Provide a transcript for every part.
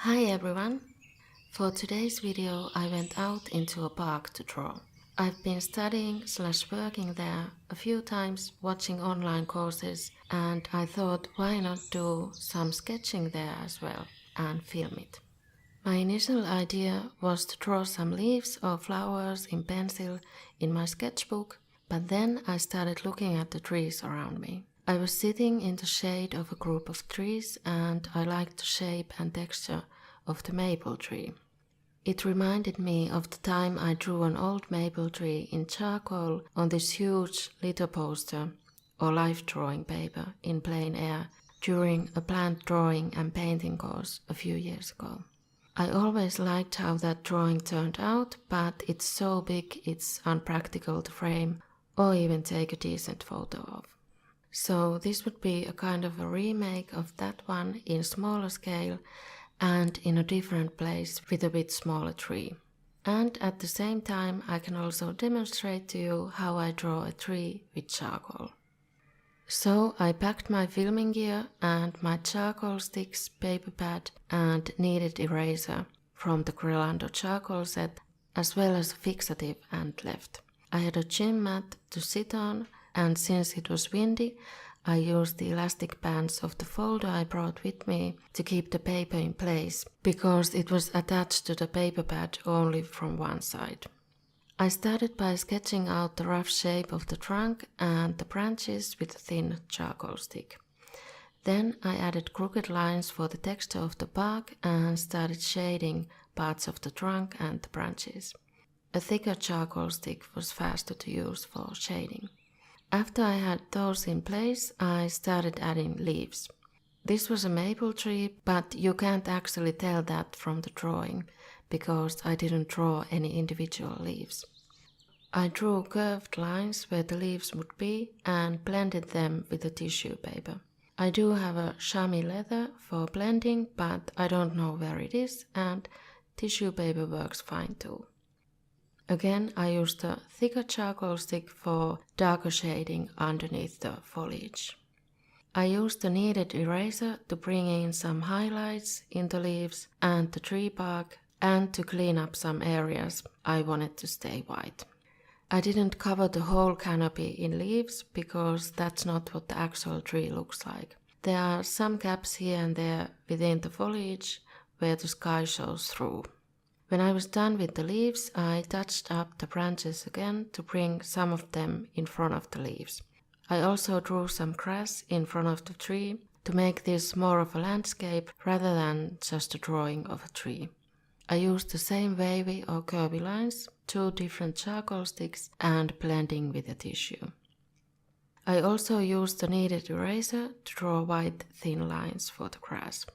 Hi everyone! For today's video I went out into a park to draw. I've been studying/working there a few times, watching online courses, and I thought why not do some sketching there as well and film it. My initial idea was to draw some leaves or flowers in pencil in my sketchbook, but then I started looking at the trees around me. I was sitting in the shade of a group of trees and I liked the shape and texture of the maple tree. It reminded me of the time I drew an old maple tree in charcoal on this huge litho poster or life drawing paper in plein air during a plant drawing and painting course a few years ago. I always liked how that drawing turned out, but it's so big it's unpractical to frame or even take a decent photo of. So this would be a kind of a remake of that one in smaller scale and in a different place with a bit smaller tree. And at the same time I can also demonstrate to you how I draw a tree with charcoal. So I packed my filming gear and my charcoal sticks, paper pad and kneaded eraser from the Crelando charcoal set, as well as a fixative, and left. I had a gym mat to sit on, and since it was windy, I used the elastic bands of the folder I brought with me to keep the paper in place, because it was attached to the paper pad only from one side. I started by sketching out the rough shape of the trunk and the branches with a thin charcoal stick. Then I added crooked lines for the texture of the bark and started shading parts of the trunk and the branches. A thicker charcoal stick was faster to use for shading. After I had those in place, I started adding leaves. This was a maple tree, but you can't actually tell that from the drawing, because I didn't draw any individual leaves. I drew curved lines where the leaves would be and blended them with a tissue paper. I do have a chamois leather for blending, but I don't know where it is, and tissue paper works fine too. Again, I used a thicker charcoal stick for darker shading underneath the foliage. I used the kneaded eraser to bring in some highlights in the leaves and the tree bark, and to clean up some areas I wanted to stay white. I didn't cover the whole canopy in leaves because that's not what the actual tree looks like. There are some gaps here and there within the foliage where the sky shows through. When I was done with the leaves, I touched up the branches again to bring some of them in front of the leaves. I also drew some grass in front of the tree to make this more of a landscape rather than just a drawing of a tree. I used the same wavy or curvy lines, 2 different charcoal sticks, and blending with a tissue. I also used the kneaded eraser to draw white thin lines for the grass.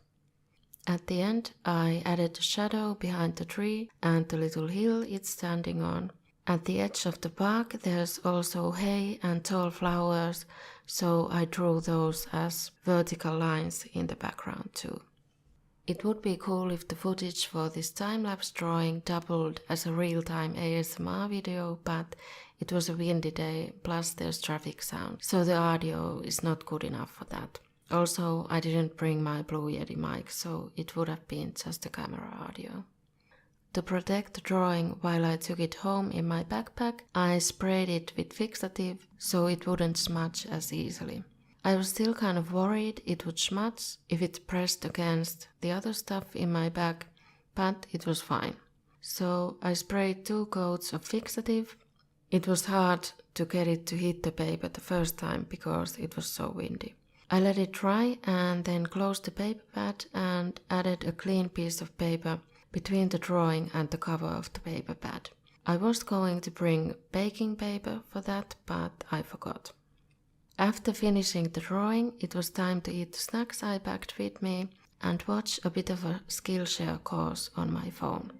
At the end, I added a shadow behind the tree and the little hill it's standing on. At the edge of the bark there's also hay and tall flowers, so I drew those as vertical lines in the background too. It would be cool if the footage for this time-lapse drawing doubled as a real-time ASMR video, but it was a windy day, plus there's traffic sound, so the audio is not good enough for that. Also, I didn't bring my Blue Yeti mic, so it would have been just a camera audio. To protect the drawing while I took it home in my backpack, I sprayed it with fixative so it wouldn't smudge as easily. I was still kind of worried it would smudge if it pressed against the other stuff in my bag, but it was fine. So I sprayed 2 coats of fixative. It was hard to get it to hit the paper the first time because it was so windy. I let it dry and then closed the paper pad and added a clean piece of paper between the drawing and the cover of the paper pad. I was going to bring baking paper for that, but I forgot. After finishing the drawing, it was time to eat the snacks I packed with me and watch a bit of a Skillshare course on my phone.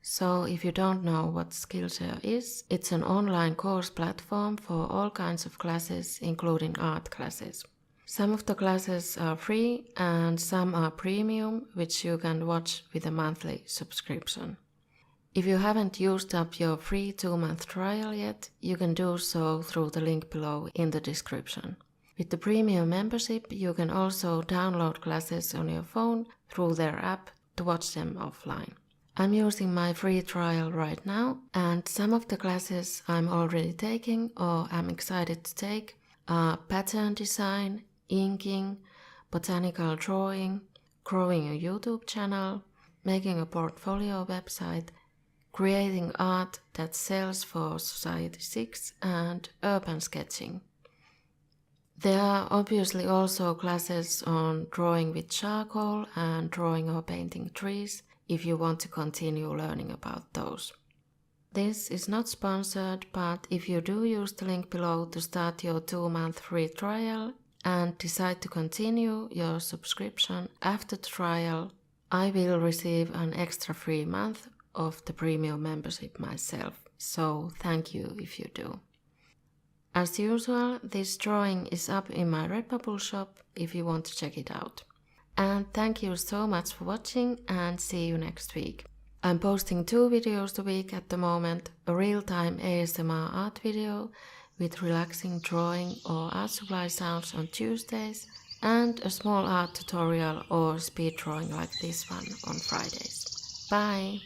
So if you don't know what Skillshare is, it's an online course platform for all kinds of classes, including art classes. Some of the classes are free and some are premium, which you can watch with a monthly subscription. If you haven't used up your free 2-month trial yet, you can do so through the link below in the description. With the premium membership, you can also download classes on your phone through their app to watch them offline. I'm using my free trial right now, and some of the classes I'm already taking or am excited to take are pattern design, inking, botanical drawing, growing a YouTube channel, making a portfolio website, creating art that sells for Society 6, and urban sketching. There are obviously also classes on drawing with charcoal and drawing or painting trees if you want to continue learning about those. This is not sponsored, but if you do use the link below to start your 2-month free trial and decide to continue your subscription after the trial, I will receive an extra free month of the premium membership myself, so thank you if you do. As usual, this drawing is up in my Redbubble shop if you want to check it out. And thank you so much for watching, and see you next week. I'm posting 2 videos a week at the moment, a real-time ASMR art video with relaxing drawing or art supply sounds on Tuesdays, and a small art tutorial or speed drawing like this one on Fridays. Bye!